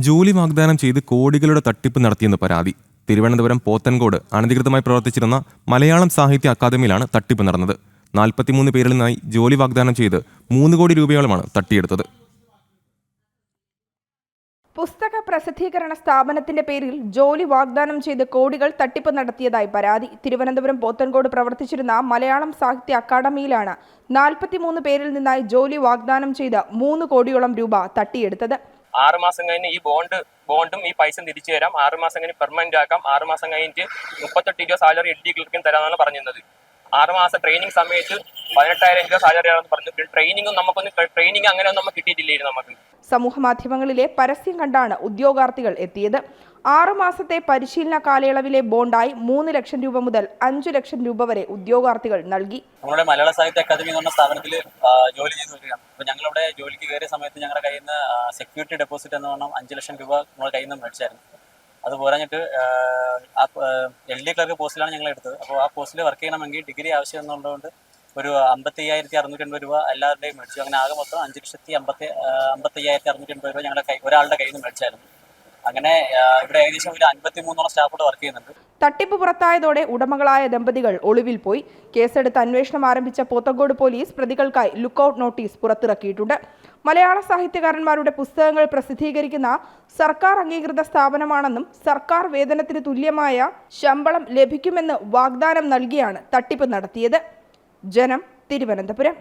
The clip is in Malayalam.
ജോലി വാഗ്ദാനം ചെയ്ത് കോടികളുടെ തട്ടിപ്പ് നടത്തിയെന്ന് പരാതി. തിരുവനന്തപുരം പോത്തൻകോട് അനധികൃതമായി പ്രവർത്തിച്ചിരുന്ന മലയാളം സാഹിത്യ അക്കാദമിയിലാണ് തട്ടിപ്പ് നടന്നത്. 43 പേരിൽ നിന്നായി ജോലി വാഗ്ദാനം ചെയ്ത് 3 കോടി രൂപയോളമാണ് തട്ടിയെടുത്തത്. പുസ്തക പ്രസിദ്ധീകരണ സ്ഥാപനത്തിന്റെ പേരിൽ ജോലി വാഗ്ദാനം ചെയ്ത് കോടികൾ തട്ടിപ്പ് നടത്തിയതായി പരാതി. തിരുവനന്തപുരം പോത്തൻകോട് പ്രവർത്തിച്ചിരുന്ന മലയാളം സാഹിത്യ അക്കാദമിയിലാണ് 43 പേരിൽ നിന്നായി ജോലി വാഗ്ദാനം ചെയ്ത് 3 കോടിയോളം രൂപ തട്ടിയെടുത്തത്. 6 മാസം കഴിഞ്ഞ് ഈ ബോണ്ടും ഈ പൈസ തിരിച്ചു തരാം, 6 മാസം കഴിഞ്ഞ് പെർമനന്റ് ആക്കാം, 6 മാസം കഴിഞ്ഞിട്ട് 38 രൂപ സാലറി LD ക്ലർക്കിന് തരാമെന്നാണ് പറഞ്ഞിരുന്നത്. 6 മാസം ട്രെയിനിങ് സമയത്ത് 18,000 രൂപ സാലറി ആണെന്ന് പറഞ്ഞു. ട്രെയിനിങ് അങ്ങനെയൊന്നും നമുക്ക് കിട്ടിയിട്ടില്ലായിരുന്നു. നമുക്ക് സമൂഹ മാധ്യമങ്ങളിലെ പരസ്യം കണ്ടാണ് ഉദ്യോഗാർത്ഥികൾ എത്തിയത്. 6 മാസത്തെ പരിശീലന കാലയളവിലെ ബോണ്ടായി 3 ലക്ഷം രൂപ മുതൽ 5 ലക്ഷം രൂപ വരെ ഉദ്യോഗാർത്ഥികൾ നൽകി. നമ്മുടെ മലയാള സാഹിത്യ അക്കാദമി എന്ന് പറഞ്ഞ സ്ഥാപനത്തിൽ ജോലി ചെയ്ത് വരികയാണ്. അപ്പോൾ ഞങ്ങളിവിടെ ജോലിക്ക് കയറിയ സമയത്ത് ഞങ്ങളുടെ കയ്യിൽ നിന്ന് സെക്യൂരിറ്റി ഡെപ്പോസിറ്റ് എന്ന് പറഞ്ഞാൽ 5 ലക്ഷം രൂപ നമ്മുടെ കയ്യിൽ നിന്ന് മേടിച്ചായിരുന്നു. അത് പോരാഞ്ഞിട്ട് LD ക്ലർക്ക് പോസ്റ്റിലാണ് ഞങ്ങൾ എടുത്തത്. അപ്പോൾ ആ പോസ്റ്റിൽ വർക്ക് ചെയ്യണമെങ്കിൽ ഡിഗ്രി ആവശ്യം എന്നുള്ളതുകൊണ്ട് ഒരു 55,680 രൂപ എല്ലാവരുടെയും മേടിച്ചു. അങ്ങനെ ആകെ മൊത്തം 5,55,680 രൂപ ഞങ്ങളുടെ ഒരാളുടെ കയ്യിൽ നിന്ന് മേടിച്ചായിരുന്നു. അങ്ങനെ ഇവിടെ ഏകദേശം ഒരു 53ഓളം സ്റ്റാഫോട് വർക്ക് ചെയ്യുന്നുണ്ട്. തട്ടിപ്പ് പുറത്തായതോടെ ഉടമകളായ ദമ്പതികൾ ഒളിവിൽ പോയി. കേസെടുത്ത് അന്വേഷണം ആരംഭിച്ച പോത്തൻകോട് പോലീസ് പ്രതികൾക്കായി ലുക്കൌട്ട് നോട്ടീസ് പുറത്തിറക്കിയിട്ടുണ്ട്. മലയാള സാഹിത്യകാരന്മാരുടെ പുസ്തകങ്ങൾ പ്രസിദ്ധീകരിക്കുന്ന സർക്കാർ അംഗീകൃത സ്ഥാപനമാണെന്നും സർക്കാർ വേതനത്തിന് തുല്യമായ ശമ്പളം ലഭിക്കുമെന്ന് വാഗ്ദാനം നൽകിയാണ് തട്ടിപ്പ് നടത്തിയത്. ജനം, തിരുവനന്തപുരം.